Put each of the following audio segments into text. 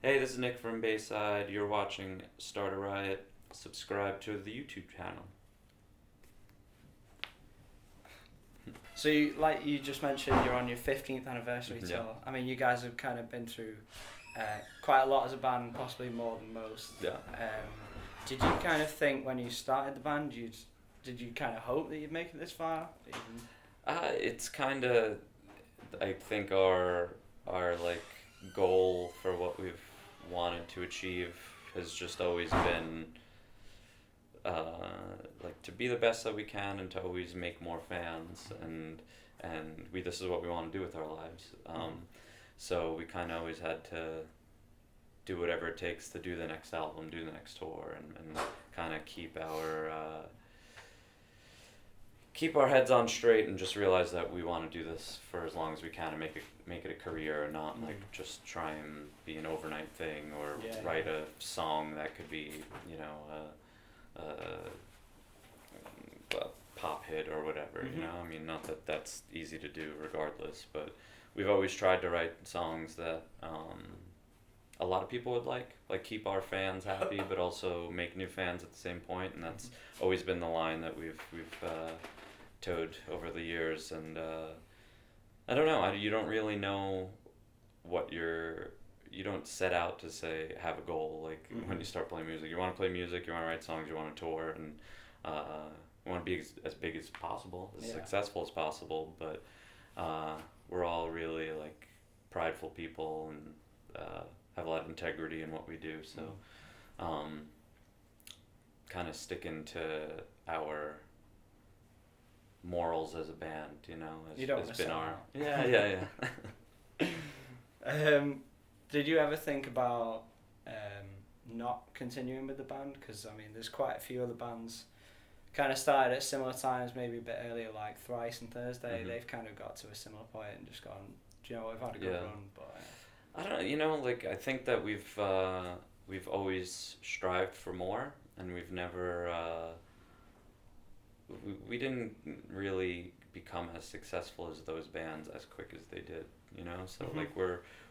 Hey, this is Nick from Bayside. You're watching Start A Riot. Subscribe to the YouTube channel. So, like you just mentioned, you're on your 15th anniversary tour. Yeah. I mean, you guys have kind of been through quite a lot as a band, possibly more than most. Yeah. Did you kind of think when you started the band, did you kind of hope that you'd make it this far? It's kind of, I think our like goal for what we've wanted to achieve has just always been like to be the best that we can and to always make more fans, and this is what we want to do with our lives. So we kind of always had to do whatever it takes to do the next album, do the next tour, and kind of keep our heads on straight and just realize that we want to do this for as long as we can and make it a career, and not like just try and be an overnight thing or write a song that could be, you know, a pop hit or whatever. You know, I mean, not that that's easy to do regardless, but we've always tried to write songs that a lot of people would like keep our fans happy, but also make new fans at the same point, and that's always been the line that we've towed over the years. And I don't know, you don't really know what you don't set out to say have a goal. Like when you start playing music, you want to play music, you want to write songs, you want to tour, and you want to be as big as possible, as successful as possible. But we're all really like prideful people and have a lot of integrity in what we do. So kind of sticking to our morals as a band, you know, has been our yeah. Did you ever think about not continuing with the band? Because I mean, there's quite a few other bands kind of started at similar times, maybe a bit earlier, like Thrice and Thursday. They've kind of got to a similar point and just gone, do you know what, we've had a good run, but I don't know, you know, like I think that we've always strived for more, and we've never we didn't really become as successful as those bands as quick as they did, you know. So like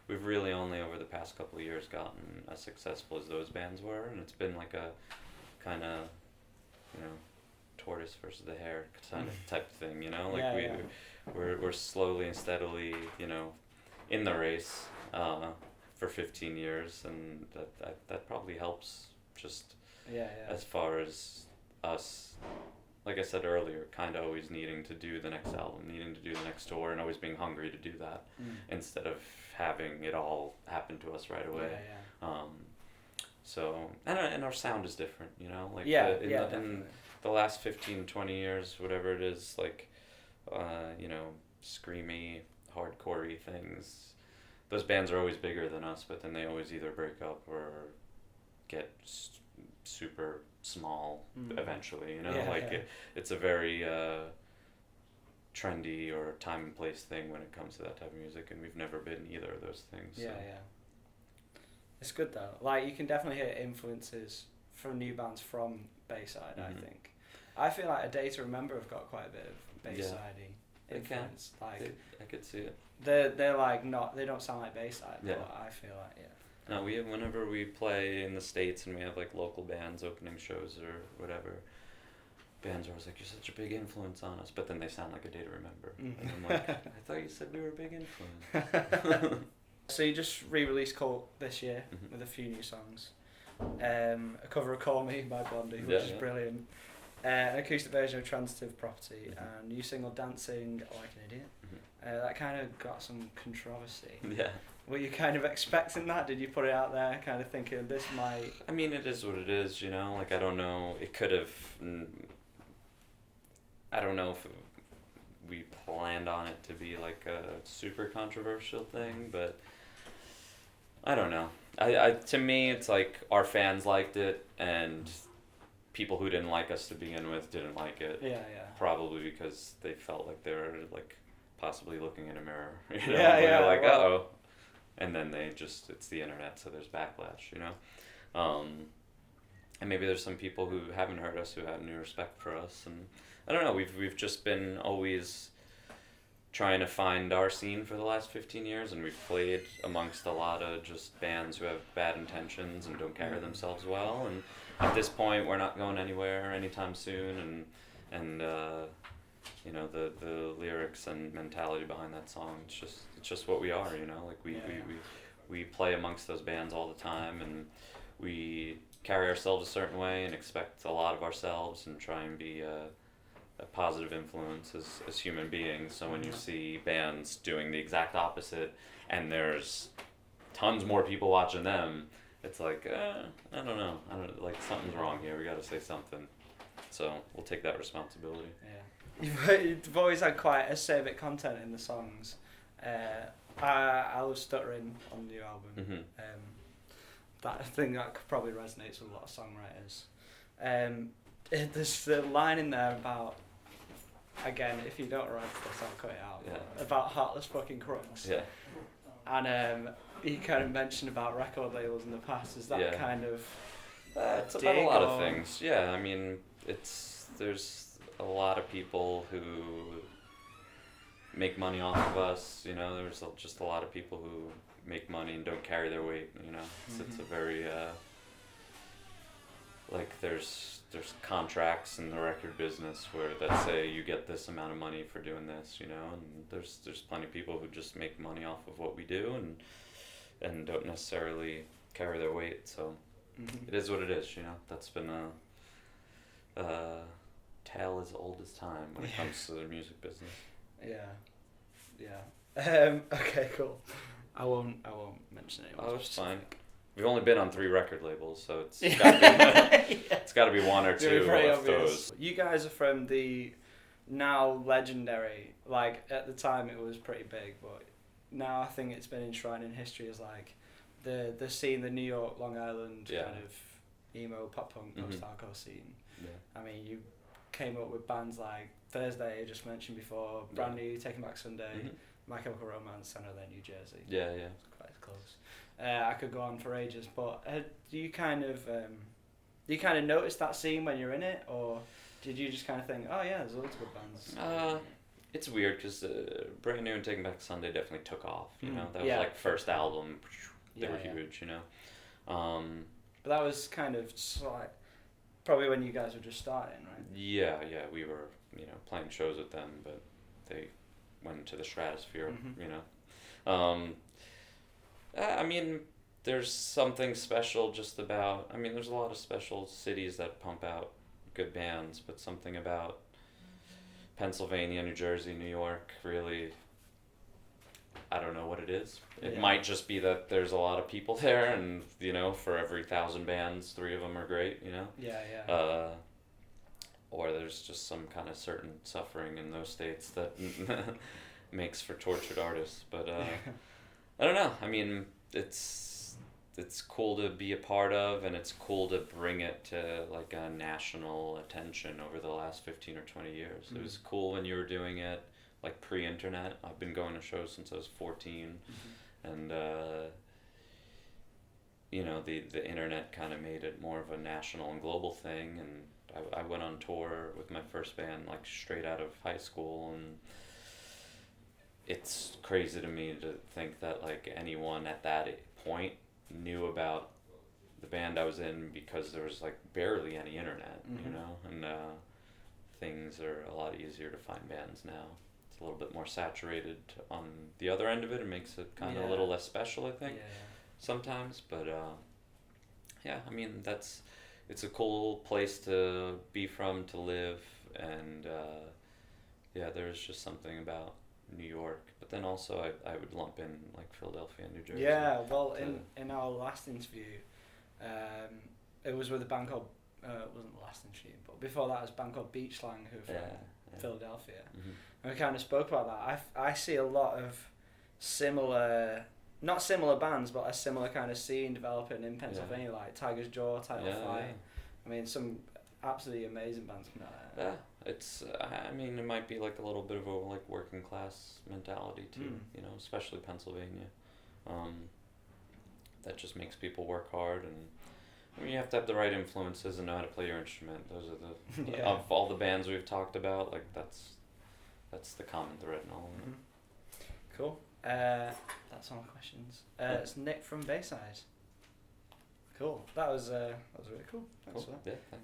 we've really only over the past couple of years gotten as successful as those bands were, and it's been like a kind of, you know, tortoise versus the hare kind of type thing, you know. Like we're slowly and steadily, you know, in the race for 15 years, and that probably helps just as far as us, like I said earlier, kind of always needing to do the next album, needing to do the next tour, and always being hungry to do that instead of having it all happen to us right away. So, and our sound is different, you know? Like in the last 15, 20 years, whatever it is, like, you know, screamy, hardcore-y things, those bands are always bigger than us, but then they always either break up or get super small eventually, you know. It's a very trendy or time and place thing when it comes to that type of music, and we've never been either of those things. It's good though. Like, you can definitely hear influences from new bands from Bayside. I think I feel like A Day to Remember have got quite a bit of Bayside-y influence. Like, I could see it. They're like they don't sound like Bayside, but I feel like No, whenever we play in the States and we have like local bands opening shows or whatever, bands are always like, you're such a big influence on us, but then they sound like A Day to Remember. And I'm like, I thought you said we were a big influence. So you just re-released Cult this year with a few new songs. A cover of Call Me by Blondie, which is brilliant. An acoustic version of Transitive Property, and new single Dancing Like an Idiot. That kind of got some controversy. Yeah. Were you kind of expecting that? Did you put it out there kind of thinking this might... I mean, it is what it is, you know? Like, I don't know, it could have... I don't know if we planned on it to be like a super controversial thing, but I don't know. To me, it's like our fans liked it, and people who didn't like us to begin with didn't like it. Probably because they felt like they were like possibly looking in a mirror. You know? Like, uh-oh. And then it's the internet, so there's backlash, you know? And maybe there's some people who haven't heard us who have new respect for us, and I don't know, we've just been always trying to find our scene for the last 15 years, and we've played amongst a lot of just bands who have bad intentions and don't carry themselves well, and at this point we're not going anywhere anytime soon, and you know, the lyrics and mentality behind that song, it's just what we are, you know, like we play amongst those bands all the time, and we carry ourselves a certain way and expect a lot of ourselves and try and be a positive influence as human beings. So when you see bands doing the exact opposite and there's tons more people watching them, it's like, I don't know, like something's wrong here, we gotta say something. So we'll take that responsibility. Yeah. You've always had quite a acerbic content in the songs. I was stuttering on the new album. That thing that probably resonates with a lot of songwriters. There's the line in there about, again, if you don't write this, I'll cut it out. Yeah. About heartless fucking crooks. Yeah. And you kind of mentioned about record labels in the past. Is that kind of? It's about a lot of things. Yeah, I mean, there's a lot of people who make money off of us. You know, there's just a lot of people who make money and don't carry their weight. You know, it's a very like there's contracts in the record business where that say you get this amount of money for doing this, you know, and there's plenty of people who just make money off of what we do and don't necessarily carry their weight. So it is what it is, you know. That's been a tale as old as time when it comes to the music business. Yeah. Okay, cool. I won't mention anyone. Oh, it's fine. We've only been on 3 record labels, so it's got to be one or two of those. You guys are from the now legendary, like at the time it was pretty big, but now I think it's been enshrined in history as like the scene, the New York, Long Island kind of emo, pop punk, post-hardcore scene. Yeah. I mean, you came up with bands like Thursday, I just mentioned before, Brand New, Taking Back Sunday, My Chemical Romance, San Jose, New Jersey. Yeah. It's quite close. I could go on for ages, but do you kind of notice that scene when you're in it, or did you just kind of think, oh yeah, there's loads of good bands? It's weird because Brand New and Taking Back Sunday definitely took off. You know, that was like first album. They were huge. You know. But that was kind of like probably when you guys were just starting, right? Yeah, we were playing shows with them, but they went to the stratosphere. You know. I mean, there's something special just about. I mean, there's a lot of special cities that pump out good bands, but something about Pennsylvania, New Jersey, New York, really, I don't know what it is. It might just be that there's a lot of people there, and for every 1,000 bands, 3 of them are great. Or there's just some kind of certain suffering in those states that makes for tortured artists. But I don't know. I mean, it's cool to be a part of, and it's cool to bring it to like a national attention over the last 15 or 20 years. It was cool when you were doing it like pre-internet. I've been going to shows since I was 14, and the internet kind of made it more of a national and global thing. And I went on tour with my first band like straight out of high school, and it's crazy to me to think that like anyone at that point knew about the band I was in, because there was like barely any internet, and things are a lot easier to find bands now. It's a little bit more saturated on the other end of it. It makes it kind of a little less special, I think, sometimes. But I mean, it's a cool place to be from, to live, and there's just something about New York, but then also I would lump in like Philadelphia and New Jersey. Yeah, well, in our last interview, it was with a band called, it wasn't the last interview, but before that was a band called Beach Slang, who are from Philadelphia. And we kind of spoke about that. I see a lot of not similar bands, but a similar kind of scene developing in Pennsylvania, like Tiger's Jaw, Title Fight. I mean, some absolutely amazing bands coming out there. It's, I mean, it might be like a little bit of a like working class mentality too, especially Pennsylvania. That just makes people work hard, and I mean, you have to have the right influences and know how to play your instrument. Those are the of all the bands we've talked about, like that's that's the common thread in all of it. Cool. That's all my questions. It's Nick from Bayside. Cool. That was really cool. Thanks for that. Yeah, thanks.